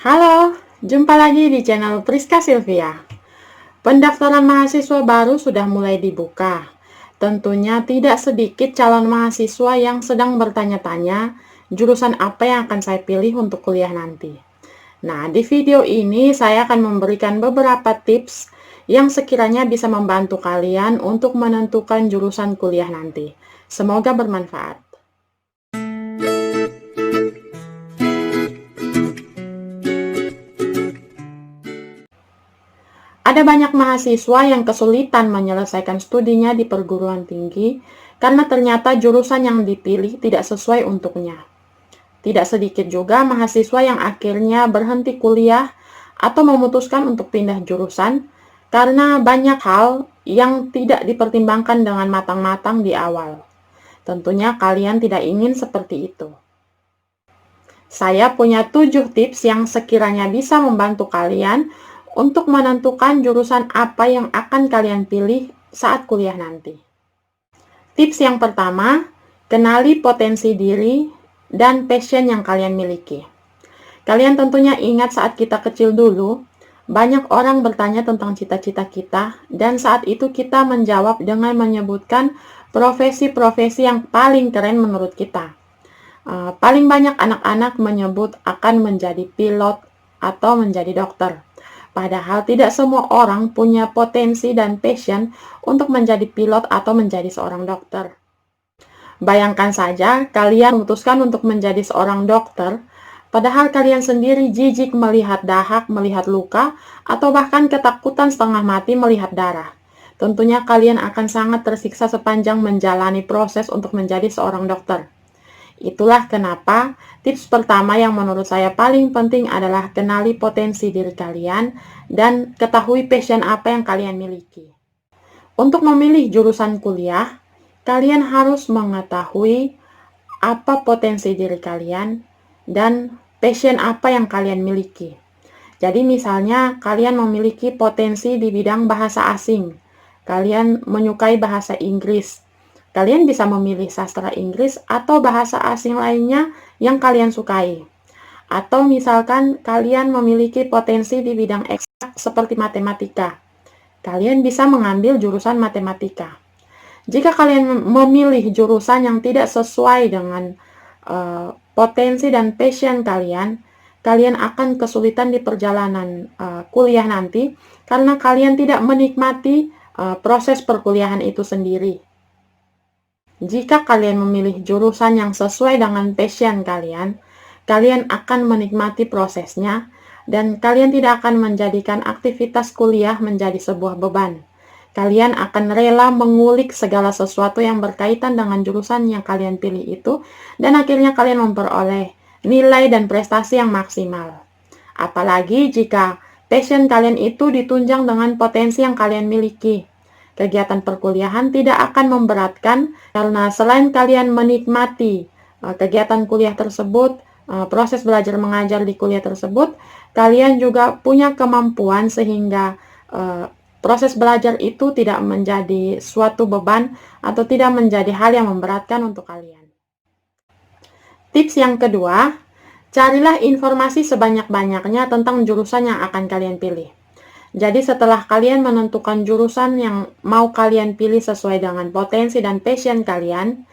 Halo, jumpa lagi di channel Priska Sylvia. Pendaftaran mahasiswa baru sudah mulai dibuka. Tentunya tidak sedikit calon mahasiswa yang sedang bertanya-tanya jurusan apa yang akan saya pilih untuk kuliah nanti. Nah, di video ini saya akan memberikan beberapa tips yang sekiranya bisa membantu kalian untuk menentukan jurusan kuliah nanti. Semoga bermanfaat. Ada banyak mahasiswa yang kesulitan menyelesaikan studinya di perguruan tinggi karena ternyata jurusan yang dipilih tidak sesuai untuknya. Tidak sedikit juga mahasiswa yang akhirnya berhenti kuliah atau memutuskan untuk pindah jurusan karena banyak hal yang tidak dipertimbangkan dengan matang-matang di awal. Tentunya kalian tidak ingin seperti itu. Saya punya 7 tips yang sekiranya bisa membantu kalian untuk menentukan jurusan apa yang akan kalian pilih saat kuliah nanti. Tips yang pertama, kenali potensi diri dan passion yang kalian miliki. Kalian tentunya ingat saat kita kecil dulu, banyak orang bertanya tentang cita-cita kita, dan saat itu kita menjawab dengan menyebutkan profesi-profesi yang paling keren menurut kita. Paling banyak anak-anak menyebut akan menjadi pilot atau menjadi dokter. Padahal tidak semua orang punya potensi dan passion untuk menjadi pilot atau menjadi seorang dokter. Bayangkan saja kalian memutuskan untuk menjadi seorang dokter, padahal kalian sendiri jijik melihat dahak, melihat luka, atau bahkan ketakutan setengah mati melihat darah. Tentunya kalian akan sangat tersiksa sepanjang menjalani proses untuk menjadi seorang dokter. Itulah kenapa tips pertama yang menurut saya paling penting adalah kenali potensi diri kalian dan ketahui passion apa yang kalian miliki. Untuk memilih jurusan kuliah, kalian harus mengetahui apa potensi diri kalian dan passion apa yang kalian miliki. Jadi misalnya kalian memiliki potensi di bidang bahasa asing, kalian menyukai bahasa Inggris, kalian bisa memilih sastra Inggris atau bahasa asing lainnya yang kalian sukai. Atau misalkan kalian memiliki potensi di bidang eksak seperti matematika. Kalian bisa mengambil jurusan matematika. Jika kalian memilih jurusan yang tidak sesuai dengan potensi dan passion kalian, kalian akan kesulitan di perjalanan kuliah nanti karena kalian tidak menikmati proses perkuliahan itu sendiri. Jika kalian memilih jurusan yang sesuai dengan passion kalian, kalian akan menikmati prosesnya dan kalian tidak akan menjadikan aktivitas kuliah menjadi sebuah beban. Kalian akan rela mengulik segala sesuatu yang berkaitan dengan jurusan yang kalian pilih itu dan akhirnya kalian memperoleh nilai dan prestasi yang maksimal. Apalagi jika passion kalian itu ditunjang dengan potensi yang kalian miliki. Kegiatan perkuliahan tidak akan memberatkan karena selain kalian menikmati kegiatan kuliah tersebut, proses belajar mengajar di kuliah tersebut, kalian juga punya kemampuan sehingga proses belajar itu tidak menjadi suatu beban atau tidak menjadi hal yang memberatkan untuk kalian. Tips yang kedua, carilah informasi sebanyak-banyaknya tentang jurusan yang akan kalian pilih. Jadi setelah kalian menentukan jurusan yang mau kalian pilih sesuai dengan potensi dan passion kalian,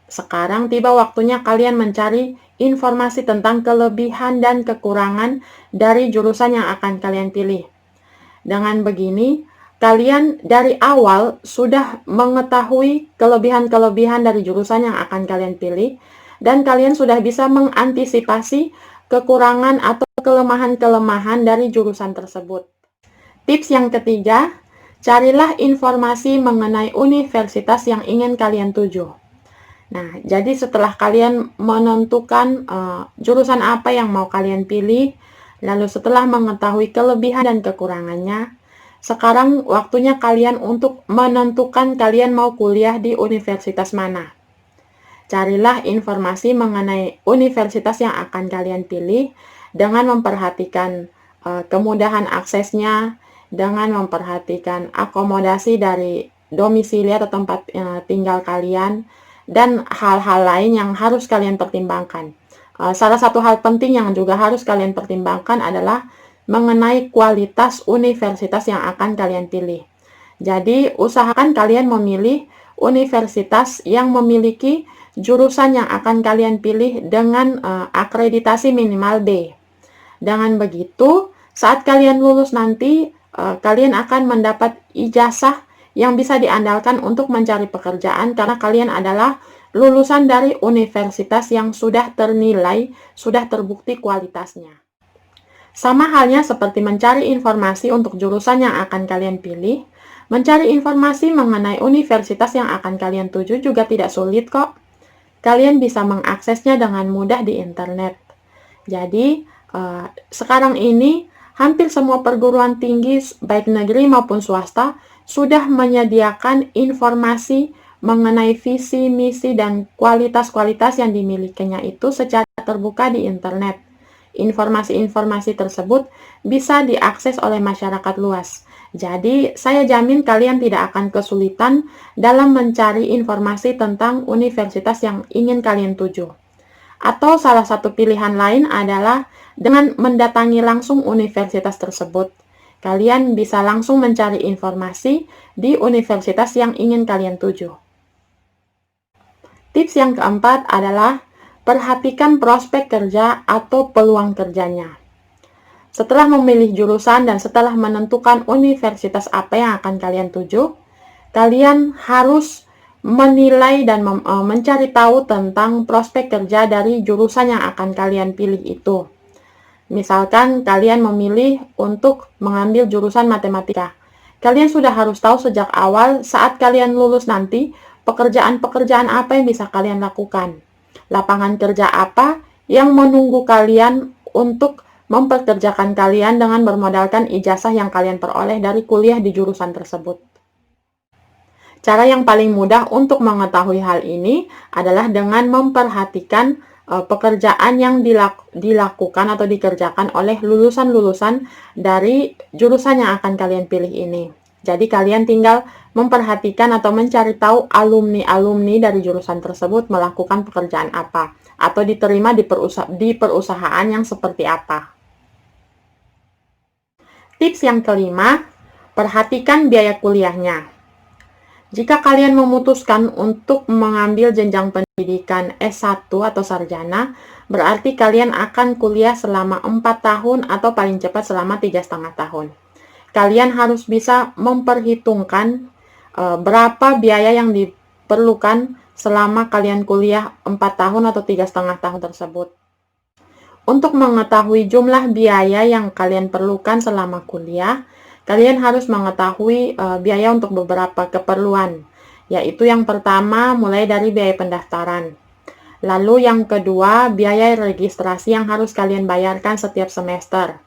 sekarang tiba waktunya kalian mencari informasi tentang kelebihan dan kekurangan dari jurusan yang akan kalian pilih. Dengan begini, kalian dari awal sudah mengetahui kelebihan-kelebihan dari jurusan yang akan kalian pilih, dan kalian sudah bisa mengantisipasi kekurangan atau kelemahan-kelemahan dari jurusan tersebut. Tips yang ketiga, carilah informasi mengenai universitas yang ingin kalian tuju. Nah, jadi setelah kalian menentukan jurusan apa yang mau kalian pilih, lalu setelah mengetahui kelebihan dan kekurangannya, sekarang waktunya kalian untuk menentukan kalian mau kuliah di universitas mana. Carilah informasi mengenai universitas yang akan kalian pilih dengan memperhatikan kemudahan aksesnya, dengan memperhatikan akomodasi dari domisili atau tempat tinggal kalian, dan hal-hal lain yang harus kalian pertimbangkan. Salah satu hal penting yang juga harus kalian pertimbangkan adalah mengenai kualitas universitas yang akan kalian pilih. Jadi, usahakan kalian memilih universitas yang memiliki jurusan yang akan kalian pilih dengan akreditasi minimal B. Dengan begitu, saat kalian lulus nanti, kalian akan mendapat ijazah yang bisa diandalkan untuk mencari pekerjaan karena kalian adalah lulusan dari universitas yang sudah ternilai, sudah terbukti kualitasnya. Sama halnya seperti mencari informasi untuk jurusan yang akan kalian pilih, mencari informasi mengenai universitas yang akan kalian tuju juga tidak sulit kok. Kalian bisa mengaksesnya dengan mudah di internet. Jadi, sekarang ini hampir semua perguruan tinggi, baik negeri maupun swasta, sudah menyediakan informasi mengenai visi, misi, dan kualitas-kualitas yang dimilikinya itu secara terbuka di internet. Informasi-informasi tersebut bisa diakses oleh masyarakat luas. Jadi, saya jamin kalian tidak akan kesulitan dalam mencari informasi tentang universitas yang ingin kalian tuju. Atau salah satu pilihan lain adalah dengan mendatangi langsung universitas tersebut. Kalian bisa langsung mencari informasi di universitas yang ingin kalian tuju. Tips yang keempat adalah perhatikan prospek kerja atau peluang kerjanya. Setelah memilih jurusan dan setelah menentukan universitas apa yang akan kalian tuju, kalian harus menilai dan mencari tahu tentang prospek kerja dari jurusan yang akan kalian pilih itu. Misalkan kalian memilih untuk mengambil jurusan matematika. Kalian sudah harus tahu sejak awal saat kalian lulus nanti, pekerjaan-pekerjaan apa yang bisa kalian lakukan. Lapangan kerja apa yang menunggu kalian untuk memperkerjakan kalian dengan bermodalkan ijazah yang kalian peroleh dari kuliah di jurusan tersebut. Cara yang paling mudah untuk mengetahui hal ini adalah dengan memperhatikan pekerjaan yang dilakukan atau dikerjakan oleh lulusan-lulusan dari jurusan yang akan kalian pilih ini. Jadi kalian tinggal memperhatikan atau mencari tahu alumni-alumni dari jurusan tersebut melakukan pekerjaan apa atau diterima di perusahaan yang seperti apa. Tips yang kelima, perhatikan biaya kuliahnya. Jika kalian memutuskan untuk mengambil jenjang pendidikan S1 atau sarjana, berarti kalian akan kuliah selama 4 tahun atau paling cepat selama 3,5 tahun. Kalian harus bisa memperhitungkan berapa biaya yang diperlukan selama kalian kuliah 4 tahun atau 3,5 tahun tersebut. Untuk mengetahui jumlah biaya yang kalian perlukan selama kuliah, kalian harus mengetahui biaya untuk beberapa keperluan, yaitu yang pertama mulai dari biaya pendaftaran. Lalu yang kedua, biaya registrasi yang harus kalian bayarkan setiap semester.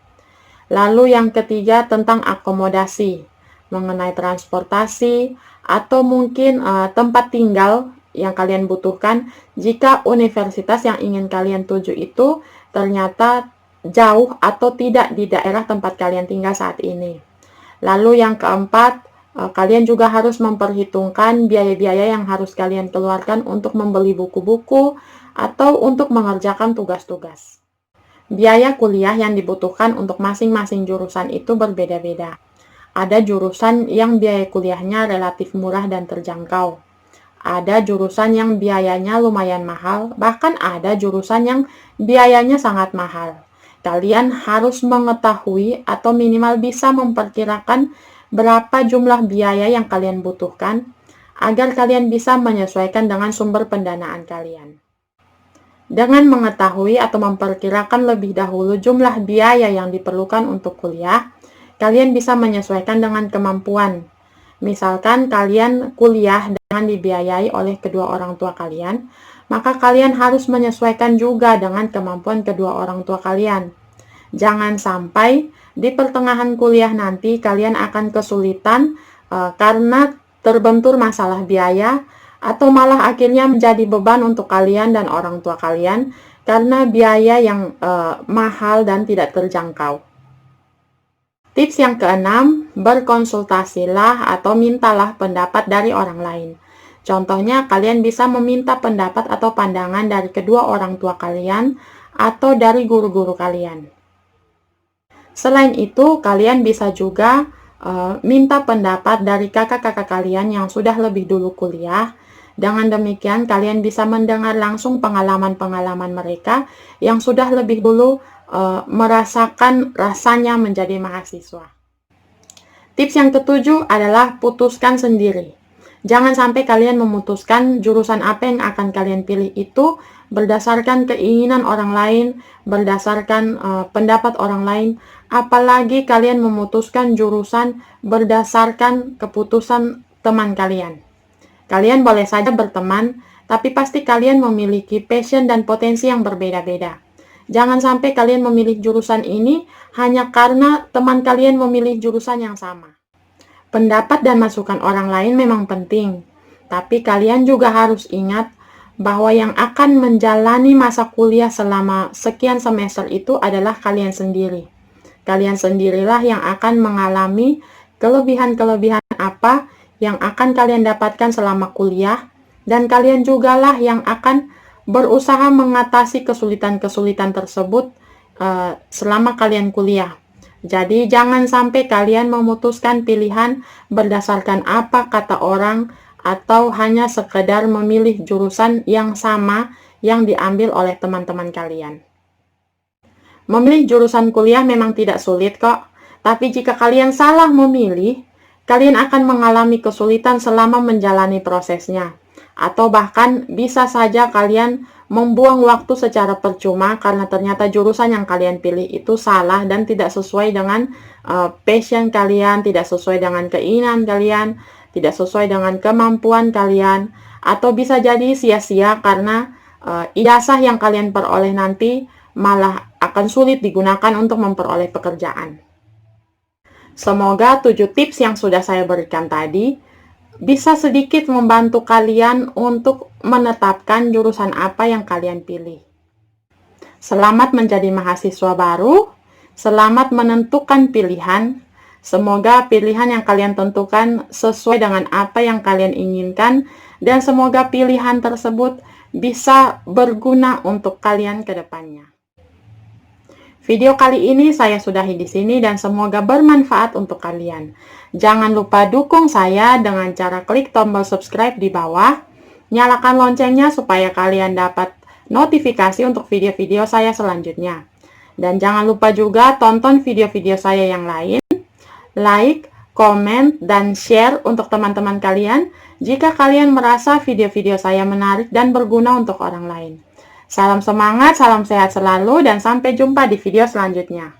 Lalu yang ketiga tentang akomodasi, mengenai transportasi, atau mungkin tempat tinggal yang kalian butuhkan jika universitas yang ingin kalian tuju itu ternyata jauh atau tidak di daerah tempat kalian tinggal saat ini. Lalu yang keempat, kalian juga harus memperhitungkan biaya-biaya yang harus kalian keluarkan untuk membeli buku-buku atau untuk mengerjakan tugas-tugas. Biaya kuliah yang dibutuhkan untuk masing-masing jurusan itu berbeda-beda. Ada jurusan yang biaya kuliahnya relatif murah dan terjangkau. Ada jurusan yang biayanya lumayan mahal, bahkan ada jurusan yang biayanya sangat mahal. Kalian harus mengetahui atau minimal bisa memperkirakan berapa jumlah biaya yang kalian butuhkan agar kalian bisa menyesuaikan dengan sumber pendanaan kalian. Dengan mengetahui atau memperkirakan lebih dahulu jumlah biaya yang diperlukan untuk kuliah, kalian bisa menyesuaikan dengan kemampuan. Misalkan kalian kuliah dengan dibiayai oleh kedua orang tua kalian, maka kalian harus menyesuaikan juga dengan kemampuan kedua orang tua kalian. Jangan sampai di pertengahan kuliah nanti kalian akan kesulitan karena terbentur masalah biaya, atau malah akhirnya menjadi beban untuk kalian dan orang tua kalian karena biaya yang mahal dan tidak terjangkau. Tips yang keenam, berkonsultasilah atau mintalah pendapat dari orang lain. Contohnya, kalian bisa meminta pendapat atau pandangan dari kedua orang tua kalian atau dari guru-guru kalian. Selain itu, kalian bisa juga minta pendapat dari kakak-kakak kalian yang sudah lebih dulu kuliah. Dengan demikian, kalian bisa mendengar langsung pengalaman-pengalaman mereka yang sudah lebih dulu merasakan rasanya menjadi mahasiswa. Tips yang ketujuh adalah putuskan sendiri. Jangan sampai kalian memutuskan jurusan apa yang akan kalian pilih itu berdasarkan keinginan orang lain, berdasarkan pendapat orang lain, apalagi kalian memutuskan jurusan berdasarkan keputusan teman kalian. Kalian boleh saja berteman, tapi pasti kalian memiliki passion dan potensi yang berbeda-beda. Jangan sampai kalian memilih jurusan ini hanya karena teman kalian memilih jurusan yang sama. Pendapat dan masukan orang lain memang penting, tapi kalian juga harus ingat bahwa yang akan menjalani masa kuliah selama sekian semester itu adalah kalian sendiri. Kalian sendirilah yang akan mengalami kelebihan-kelebihan apa yang akan kalian dapatkan selama kuliah, dan kalian jugalah yang akan berusaha mengatasi kesulitan-kesulitan tersebut selama kalian kuliah. Jadi jangan sampai kalian memutuskan pilihan berdasarkan apa kata orang atau hanya sekedar memilih jurusan yang sama yang diambil oleh teman-teman kalian. Memilih jurusan kuliah memang tidak sulit kok, tapi jika kalian salah memilih, kalian akan mengalami kesulitan selama menjalani prosesnya. Atau bahkan bisa saja kalian membuang waktu secara percuma karena ternyata jurusan yang kalian pilih itu salah dan tidak sesuai dengan passion kalian, tidak sesuai dengan keinginan kalian, tidak sesuai dengan kemampuan kalian, atau bisa jadi sia-sia karena ijazah yang kalian peroleh nanti malah akan sulit digunakan untuk memperoleh pekerjaan. Semoga 7 tips yang sudah saya berikan tadi bisa sedikit membantu kalian untuk menetapkan jurusan apa yang kalian pilih. Selamat menjadi mahasiswa baru, selamat menentukan pilihan. Semoga pilihan yang kalian tentukan sesuai dengan apa yang kalian inginkan, dan semoga pilihan tersebut bisa berguna untuk kalian ke depannya. Video kali ini saya sudahi di sini dan semoga bermanfaat untuk kalian. Jangan lupa dukung saya dengan cara klik tombol subscribe di bawah. Nyalakan loncengnya supaya kalian dapat notifikasi untuk video-video saya selanjutnya. Dan jangan lupa juga tonton video-video saya yang lain. Like, komen, dan share untuk teman-teman kalian jika kalian merasa video-video saya menarik dan berguna untuk orang lain. Salam semangat, salam sehat selalu, dan sampai jumpa di video selanjutnya.